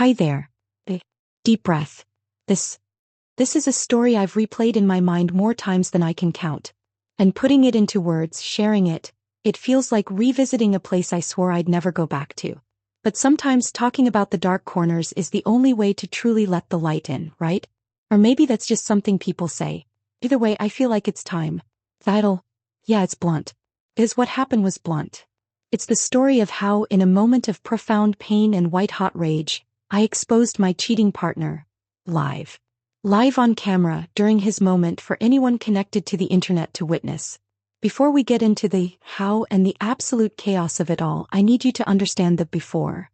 Hi there. A deep breath. This is a story I've replayed in my mind more times than I can count. And putting it into words, sharing it, it feels like revisiting a place I swore I'd never go back to. But sometimes talking about the dark corners is the only way to truly let the light in, right? Or maybe that's just something people say. Either way, I feel like it's time. Yeah, it's blunt. Is what happened was blunt. It's the story of how, in a moment of profound pain and white-hot rage, I exposed my cheating partner. Live. Live on camera, during his moment for anyone connected to the internet to witness. Before we get into the how and the absolute chaos of it all, I need you to understand the before.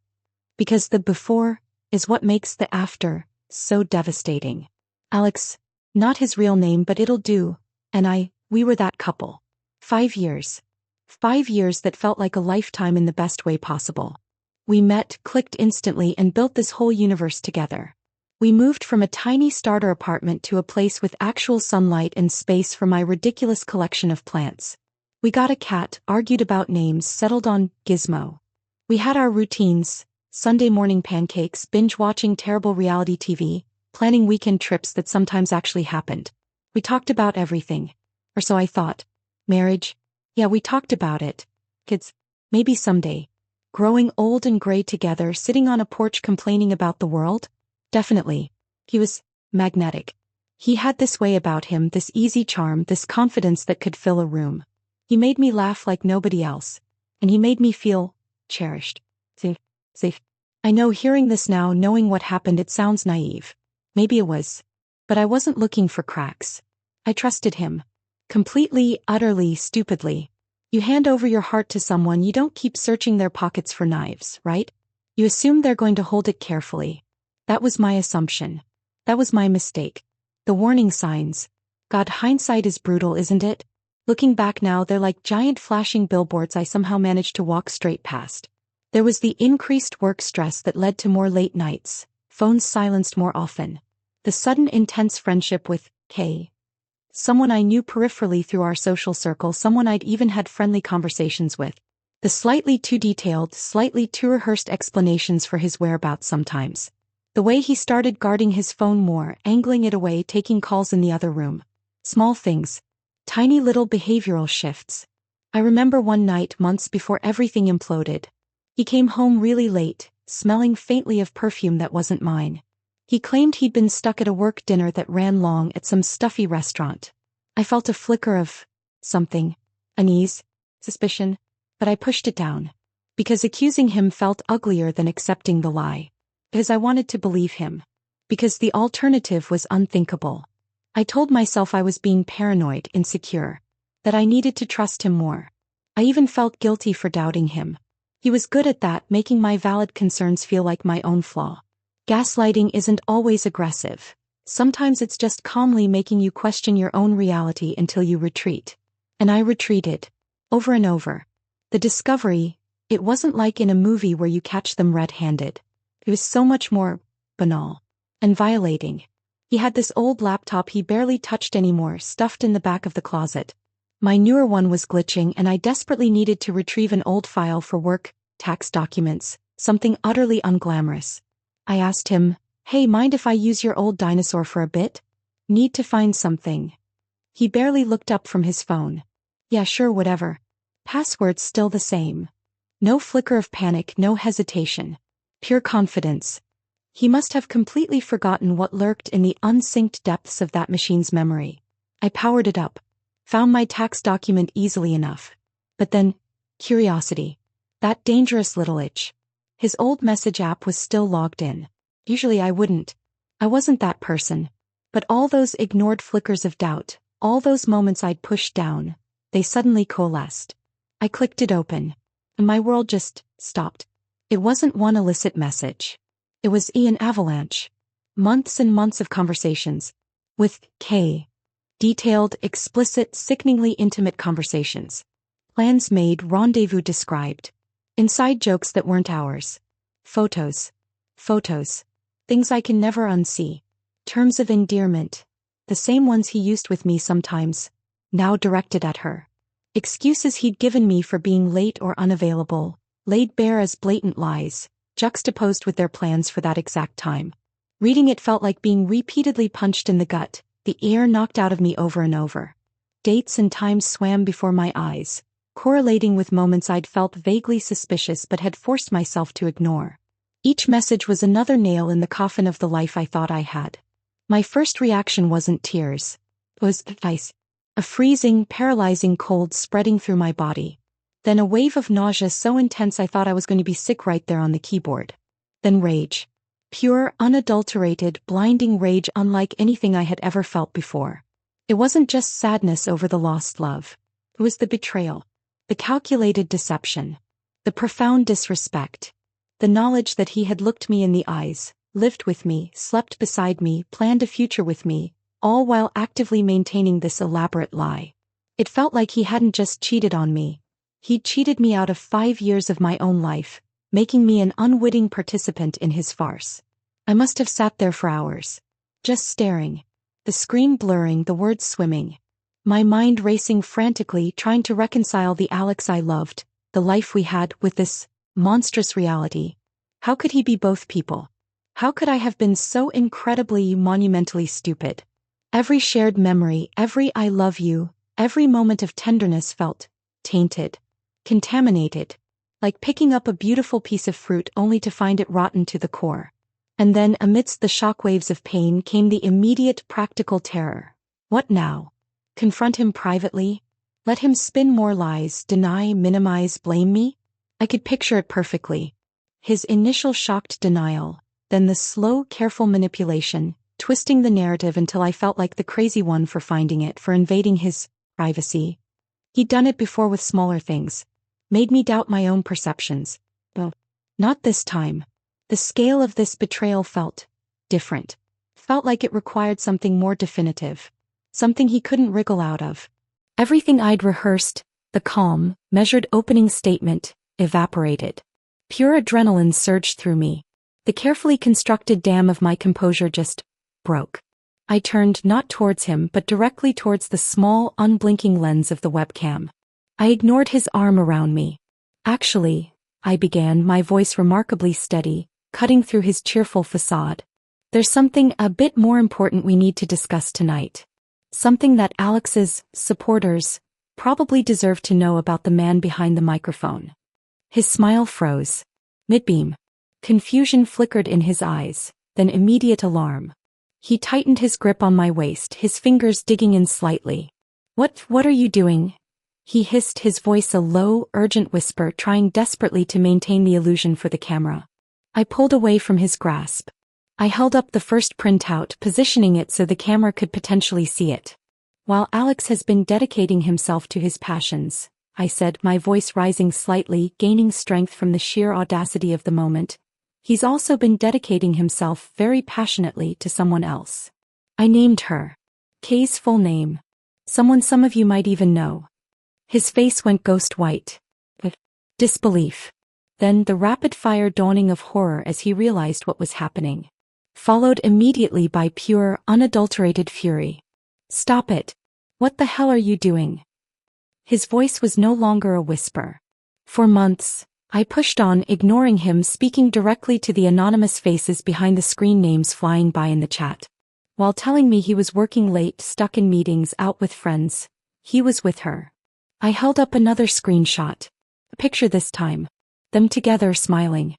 Because the before is what makes the after so devastating. Alex, not his real name, but it'll do, and we were that couple. 5 years. 5 years that felt like a lifetime in the best way possible. We met, clicked instantly, and built this whole universe together. We moved from a tiny starter apartment to a place with actual sunlight and space for my ridiculous collection of plants. We got a cat, argued about names, settled on Gizmo. We had our routines: Sunday morning pancakes, binge-watching terrible reality TV, planning weekend trips that sometimes actually happened. We talked about everything. Or so I thought. Marriage? Yeah, we talked about it. Kids? Maybe someday. Growing old and gray together, sitting on a porch complaining about the world? Definitely. He was magnetic. He had this way about him, this easy charm, this confidence that could fill a room. He made me laugh like nobody else. And he made me feel cherished. Safe. I know, hearing this now, knowing what happened, it sounds naive. Maybe it was. But I wasn't looking for cracks. I trusted him. Completely, utterly, stupidly. You hand over your heart to someone, you don't keep searching their pockets for knives, right? You assume they're going to hold it carefully. That was my assumption. That was my mistake. The warning signs. God, hindsight is brutal, isn't it? Looking back now, they're like giant flashing billboards I somehow managed to walk straight past. There was the increased work stress that led to more late nights, phones silenced more often. The sudden intense friendship with K. Someone I knew peripherally through our social circle, someone I'd even had friendly conversations with. The slightly too detailed, slightly too rehearsed explanations for his whereabouts sometimes. The way he started guarding his phone more, angling it away, taking calls in the other room. Small things. Tiny little behavioral shifts. I remember one night, months before everything imploded. He came home really late, smelling faintly of perfume that wasn't mine. He claimed he'd been stuck at a work dinner that ran long at some stuffy restaurant. I felt a flicker of something. Unease. Suspicion. But I pushed it down. Because accusing him felt uglier than accepting the lie. Because I wanted to believe him. Because the alternative was unthinkable. I told myself I was being paranoid, insecure. That I needed to trust him more. I even felt guilty for doubting him. He was good at that, making my valid concerns feel like my own flaw. Gaslighting isn't always aggressive. Sometimes it's just calmly making you question your own reality until you retreat. And I retreated. Over and over. The discovery, it wasn't like in a movie where you catch them red-handed. It was so much more banal. And violating. He had this old laptop he barely touched anymore, stuffed in the back of the closet. My newer one was glitching, and I desperately needed to retrieve an old file for work, tax documents, something utterly unglamorous. I asked him, "Hey, mind if I use your old dinosaur for a bit? Need to find something." He barely looked up from his phone. "Yeah, sure, whatever." Passwords still the same. No flicker of panic, no hesitation. Pure confidence. He must have completely forgotten what lurked in the unsynced depths of that machine's memory. I powered it up. Found my tax document easily enough. But then, curiosity. That dangerous little itch. His old message app was still logged in. Usually I wouldn't. I wasn't that person. But all those ignored flickers of doubt, all those moments I'd pushed down, they suddenly coalesced. I clicked it open. And my world just stopped. It wasn't one illicit message. It was an avalanche. Months and months of conversations. With K. Detailed, explicit, sickeningly intimate conversations. Plans made, rendezvous described. Inside jokes that weren't ours. Photos. Things I can never unsee. Terms of endearment. The same ones he used with me sometimes. Now directed at her. Excuses he'd given me for being late or unavailable. Laid bare as blatant lies. juxtaposed with their plans for that exact time. Reading it felt like being repeatedly punched in the gut, the air knocked out of me over and over. Dates and times swam before my eyes, correlating with moments I'd felt vaguely suspicious but had forced myself to ignore. Each message was another nail in the coffin of the life I thought I had. My first reaction wasn't tears. It was ice. A freezing, paralyzing cold spreading through my body. Then a wave of nausea so intense I thought I was going to be sick right there on the keyboard. Then rage. Pure, unadulterated, blinding rage unlike anything I had ever felt before. It wasn't just sadness over the lost love. It was the betrayal. The calculated deception. The profound disrespect. The knowledge that he had looked me in the eyes, lived with me, slept beside me, planned a future with me, all while actively maintaining this elaborate lie. It felt like he hadn't just cheated on me. He'd cheated me out of 5 years of my own life, making me an unwitting participant in his farce. I must have sat there for hours. Just staring. The screen blurring, the words swimming. My mind racing frantically, trying to reconcile the Alex I loved, the life we had, with this monstrous reality. How could he be both people? How could I have been so incredibly, monumentally stupid? Every shared memory, every I love you, every moment of tenderness felt tainted, contaminated, like picking up a beautiful piece of fruit only to find it rotten to the core. And then, amidst the shockwaves of pain, came the immediate practical terror. What now? Confront him privately? Let him spin more lies, deny, minimize, blame me? I could picture it perfectly. His initial shocked denial, then the slow, careful manipulation, twisting the narrative until I felt like the crazy one for finding it, for invading his privacy. He'd done it before with smaller things. Made me doubt my own perceptions. But not this time. The scale of this betrayal felt different. Felt like it required something more definitive. Something he couldn't wriggle out of. Everything I'd rehearsed, the calm, measured opening statement, evaporated. Pure adrenaline surged through me. The carefully constructed dam of my composure just broke. I turned not towards him but directly towards the small, unblinking lens of the webcam. I ignored his arm around me. Actually, I began, my voice remarkably steady, cutting through his cheerful facade. There's something a bit more important we need to discuss tonight. Something that Alex's supporters probably deserve to know about the man behind the microphone. His smile froze. Mid-beam. Confusion flickered in his eyes, then immediate alarm. He tightened his grip on my waist, his fingers digging in slightly. What are you doing?" He hissed, his voice a low, urgent whisper, trying desperately to maintain the illusion for the camera. I pulled away from his grasp. I held up the first printout, positioning it so the camera could potentially see it. "While Alex has been dedicating himself to his passions," I said, my voice rising slightly, gaining strength from the sheer audacity of the moment, "he's also been dedicating himself very passionately to someone else." I named her. Kay's full name. Someone some of you might even know. His face went ghost white. Disbelief. Then the rapid-fire dawning of horror as he realized what was happening. Followed immediately by pure, unadulterated fury. "Stop it. What the hell are you doing?" His voice was no longer a whisper. For months, I pushed on, ignoring him, speaking directly to the anonymous faces behind the screen, names flying by in the chat. While telling me he was working late, stuck in meetings, out with friends, he was with her. I held up another screenshot. A picture this time. Them together, smiling.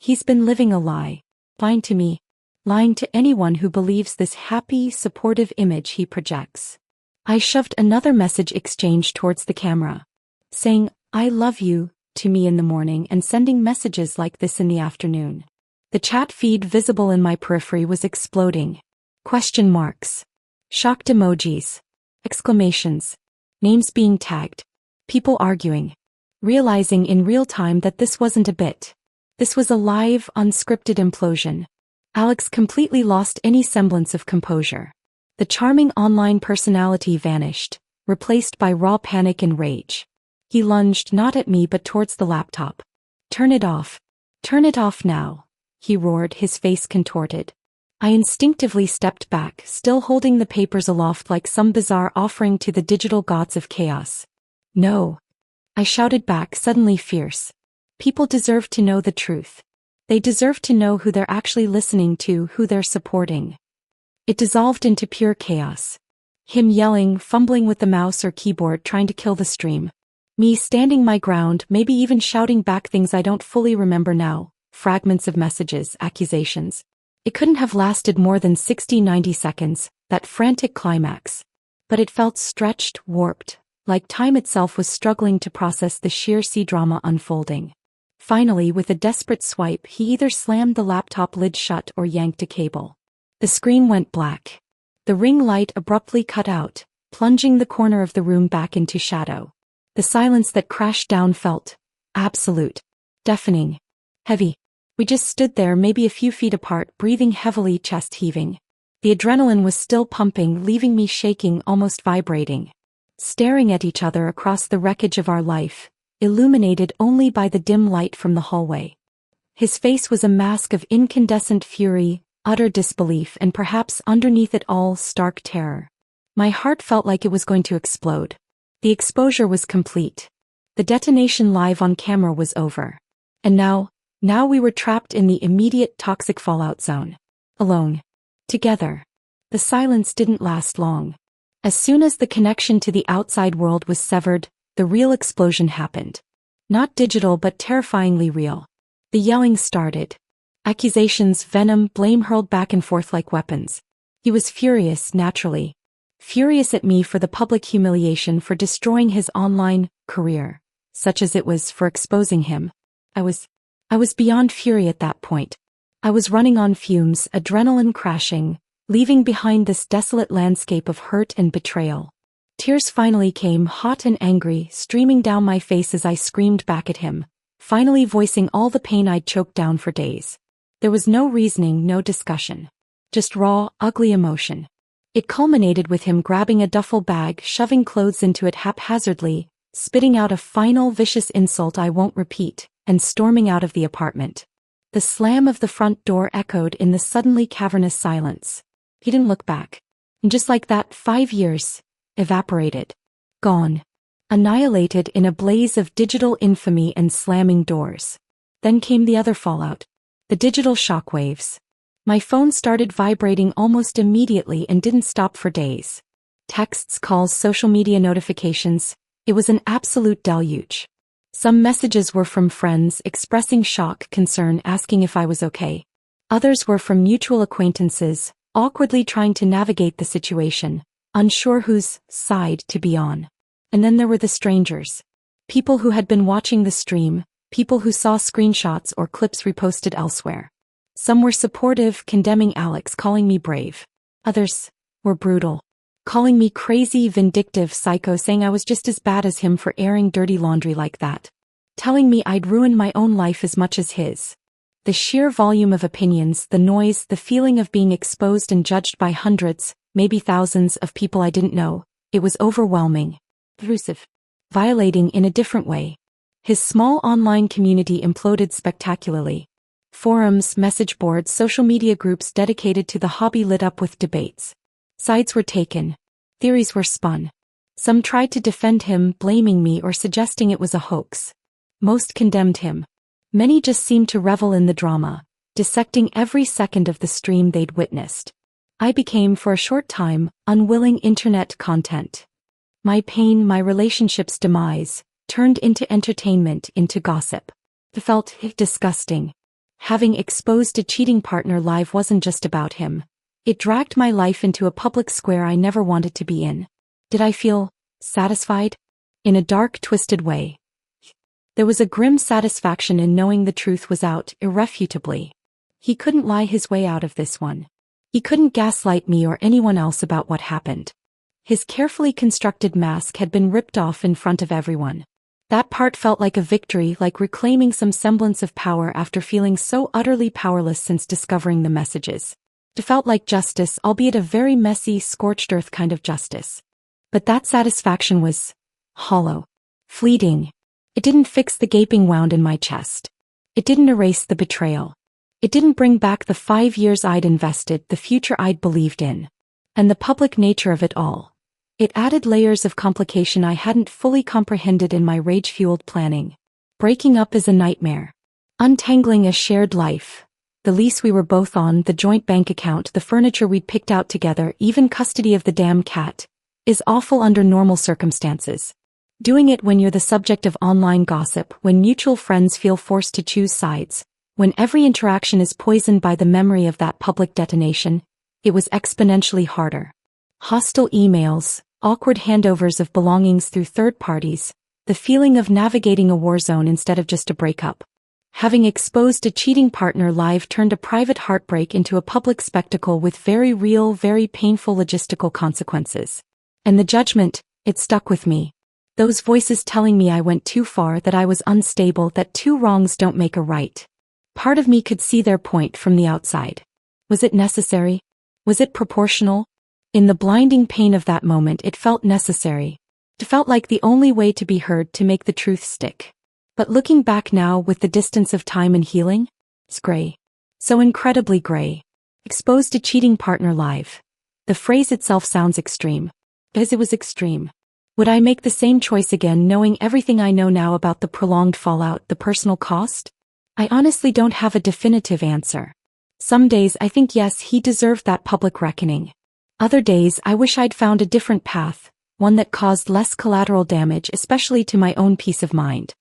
He's been living a lie. Lying to me. Lying to anyone who believes this happy, supportive image he projects. I shoved another message exchange towards the camera. Saying, "I love you," to me in the morning and sending messages like this in the afternoon. The chat feed visible in my periphery was exploding. Question marks. Shocked emojis. Exclamations. Names being tagged. People arguing. Realizing in real time that this wasn't a bit. This was a live, unscripted implosion. Alex completely lost any semblance of composure. The charming online personality vanished, replaced by raw panic and rage. He lunged not at me but towards the laptop. "Turn it off. Turn it off now," he roared, his face contorted. I instinctively stepped back, still holding the papers aloft like some bizarre offering to the digital gods of chaos. "No," I shouted back, suddenly fierce. "People deserve to know the truth. They deserve to know who they're actually listening to, who they're supporting. It dissolved into pure chaos. Him yelling, fumbling with the mouse or keyboard trying to kill the stream. Me standing my ground, maybe even shouting back things I don't fully remember now, fragments of messages, accusations. It couldn't have lasted more than 60-90 seconds, that frantic climax. But it felt stretched, warped, like time itself was struggling to process the sheer C-drama unfolding. Finally, with a desperate swipe, he either slammed the laptop lid shut or yanked a cable. The screen went black. The ring light abruptly cut out, plunging the corner of the room back into shadow. The silence that crashed down felt absolute, deafening, heavy. We just stood there, maybe a few feet apart, breathing heavily, chest heaving. The adrenaline was still pumping, leaving me shaking, almost vibrating. Staring at each other across the wreckage of our life, illuminated only by the dim light from the hallway. His face was a mask of incandescent fury, utter disbelief, and perhaps underneath it all, stark terror. My heart felt like it was going to explode. The exposure was complete. The detonation live on camera was over. And now we were trapped in the immediate toxic fallout zone. Alone. Together. The silence didn't last long. As soon as the connection to the outside world was severed, the real explosion happened. Not digital but terrifyingly real. The yelling started. Accusations, venom, blame hurled back and forth like weapons. He was furious, naturally. Furious at me for the public humiliation, for destroying his online career, such as it was, for exposing him. I was beyond fury at that point. I was running on fumes, adrenaline crashing, leaving behind this desolate landscape of hurt and betrayal. Tears finally came, hot and angry, streaming down my face as I screamed back at him, finally voicing all the pain I'd choked down for days. There was no reasoning, no discussion. Just raw, ugly emotion. It culminated with him grabbing a duffel bag, shoving clothes into it haphazardly, spitting out a final vicious insult I won't repeat, and storming out of the apartment. The slam of the front door echoed in the suddenly cavernous silence. He didn't look back. And just like that, 5 years evaporated. Gone. Annihilated in a blaze of digital infamy and slamming doors. Then came the other fallout. The digital shockwaves. My phone started vibrating almost immediately and didn't stop for days. Texts, calls, social media notifications. It was an absolute deluge. Some messages were from friends expressing shock, concern, asking if I was okay. Others were from mutual acquaintances, awkwardly trying to navigate the situation, unsure whose side to be on. And then there were the strangers. People who had been watching the stream, people who saw screenshots or clips reposted elsewhere. Some were supportive, condemning Alex, calling me brave. Others were brutal, calling me crazy, vindictive psycho, saying I was just as bad as him for airing dirty laundry like that. Telling me I'd ruined my own life as much as his. The sheer volume of opinions, the noise, the feeling of being exposed and judged by hundreds, maybe thousands of people I didn't know, it was overwhelming. Intrusive. Violating in a different way. His small online community imploded spectacularly. Forums, message boards, social media groups dedicated to the hobby lit up with debates. Sides were taken. Theories were spun. Some tried to defend him, blaming me or suggesting it was a hoax. Most condemned him. Many just seemed to revel in the drama, dissecting every second of the stream they'd witnessed. I became, for a short time, unwilling internet content. My pain, my relationship's demise, turned into entertainment, into gossip. It felt disgusting. Having exposed a cheating partner live wasn't just about him. It dragged my life into a public square I never wanted to be in. Did I feel satisfied? In a dark, twisted way. There was a grim satisfaction in knowing the truth was out, irrefutably. He couldn't lie his way out of this one. He couldn't gaslight me or anyone else about what happened. His carefully constructed mask had been ripped off in front of everyone. That part felt like a victory, like reclaiming some semblance of power after feeling so utterly powerless since discovering the messages. It felt like justice, albeit a very messy, scorched earth kind of justice. But that satisfaction was hollow, fleeting. It didn't fix the gaping wound in my chest. It didn't erase the betrayal. It didn't bring back the 5 years I'd invested, the future I'd believed in. And the public nature of it all. It added layers of complication I hadn't fully comprehended in my rage-fueled planning. Breaking up is a nightmare. Untangling a shared life. The lease we were both on, the joint bank account, the furniture we'd picked out together, even custody of the damn cat, is awful under normal circumstances. Doing it when you're the subject of online gossip, when mutual friends feel forced to choose sides, when every interaction is poisoned by the memory of that public detonation, it was exponentially harder. Hostile emails, awkward handovers of belongings through third parties, the feeling of navigating a war zone instead of just a breakup. Having exposed a cheating partner live turned a private heartbreak into a public spectacle with very real, very painful logistical consequences. And the judgment, it stuck with me. Those voices telling me I went too far, that I was unstable, that two wrongs don't make a right. Part of me could see their point from the outside. Was it necessary? Was it proportional? In the blinding pain of that moment, it felt necessary. It felt like the only way to be heard, to make the truth stick. But looking back now with the distance of time and healing, it's gray. So incredibly gray. Exposed a cheating partner live. The phrase itself sounds extreme. Because it was extreme. Would I make the same choice again, knowing everything I know now about the prolonged fallout, the personal cost? I honestly don't have a definitive answer. Some days I think yes, he deserved that public reckoning. Other days I wish I'd found a different path, one that caused less collateral damage, especially to my own peace of mind.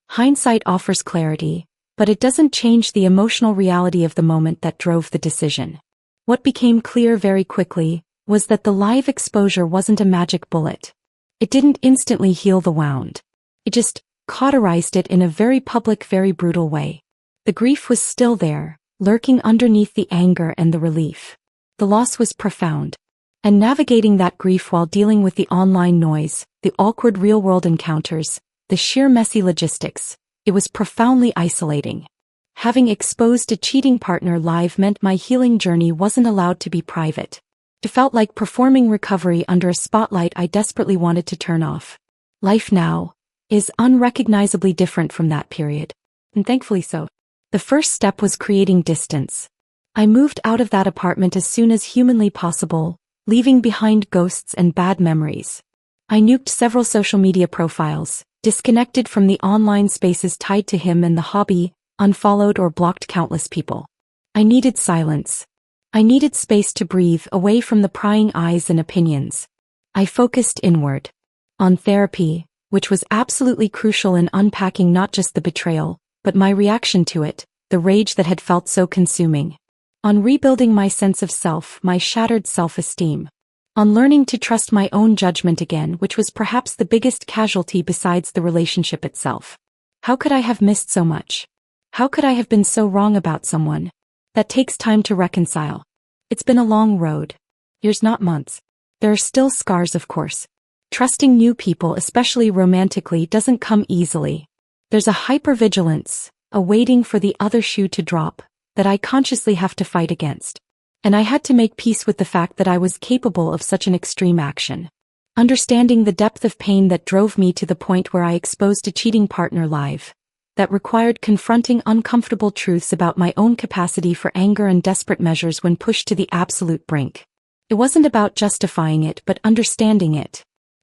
Hindsight offers clarity, but it doesn't change the emotional reality of the moment that drove the decision. What became clear very quickly was that the live exposure wasn't a magic bullet. It didn't instantly heal the wound. It just cauterized it in a very public, very brutal way. The grief was still there, lurking underneath the anger and the relief. The loss was profound. And navigating that grief while dealing with the online noise, the awkward real-world encounters, the sheer messy logistics, it was profoundly isolating. Having exposed a cheating partner live meant my healing journey wasn't allowed to be private. It felt like performing recovery under a spotlight I desperately wanted to turn off. Life now is unrecognizably different from that period. And thankfully so. The first step was creating distance. I moved out of that apartment as soon as humanly possible, leaving behind ghosts and bad memories. I nuked several social media profiles, disconnected from the online spaces tied to him and the hobby, unfollowed or blocked countless people. I needed silence. I needed space to breathe away from the prying eyes and opinions. I focused inward. On therapy, which was absolutely crucial in unpacking not just the betrayal, but my reaction to it, the rage that had felt so consuming. On rebuilding my sense of self, my shattered self-esteem. On learning to trust my own judgment again, which was perhaps the biggest casualty besides the relationship itself. How could I have missed so much? How could I have been so wrong about someone? That takes time to reconcile. It's been a long road. Years, not months. There are still scars, of course. Trusting new people, especially romantically, doesn't come easily. There's a hypervigilance, a waiting for the other shoe to drop, that I consciously have to fight against. And I had to make peace with the fact that I was capable of such an extreme action. Understanding the depth of pain that drove me to the point where I exposed a cheating partner live, that required confronting uncomfortable truths about my own capacity for anger and desperate measures when pushed to the absolute brink. It wasn't about justifying it but understanding it.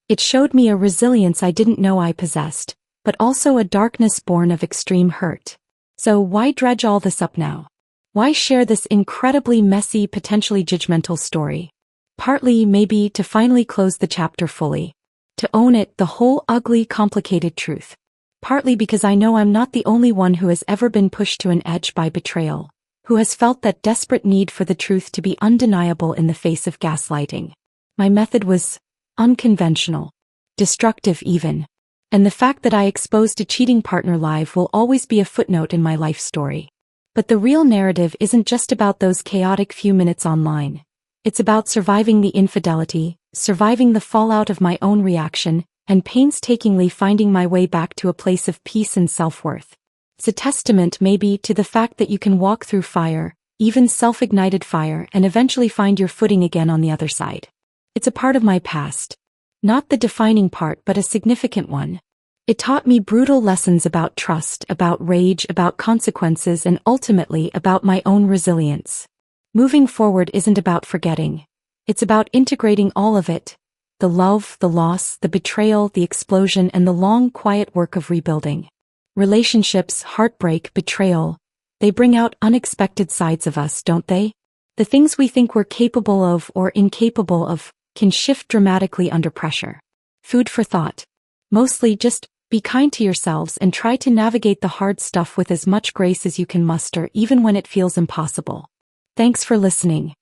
It showed me a resilience I didn't know I possessed, but also a darkness born of extreme hurt. So why dredge all this up now? Why share this incredibly messy, potentially judgmental story? Partly, maybe, to finally close the chapter fully. To own it, the whole ugly, complicated truth. Partly because I know I'm not the only one who has ever been pushed to an edge by betrayal, who has felt that desperate need for the truth to be undeniable in the face of gaslighting. My method was unconventional, destructive even. And the fact that I exposed a cheating partner live will always be a footnote in my life story. But the real narrative isn't just about those chaotic few minutes online. It's about surviving the infidelity, surviving the fallout of my own reaction, and painstakingly finding my way back to a place of peace and self-worth. It's a testament, maybe, to the fact that you can walk through fire, even self-ignited fire, and eventually find your footing again on the other side. It's a part of my past. Not the defining part, but a significant one. It taught me brutal lessons about trust, about rage, about consequences, and ultimately about my own resilience. Moving forward isn't about forgetting. It's about integrating all of it. The love, the loss, the betrayal, the explosion, and the long, quiet work of rebuilding. Relationships, heartbreak, betrayal, they bring out unexpected sides of us, don't they? The things we think we're capable of or incapable of can shift dramatically under pressure. Food for thought. Mostly just be kind to yourselves and try to navigate the hard stuff with as much grace as you can muster, even when it feels impossible. Thanks for listening.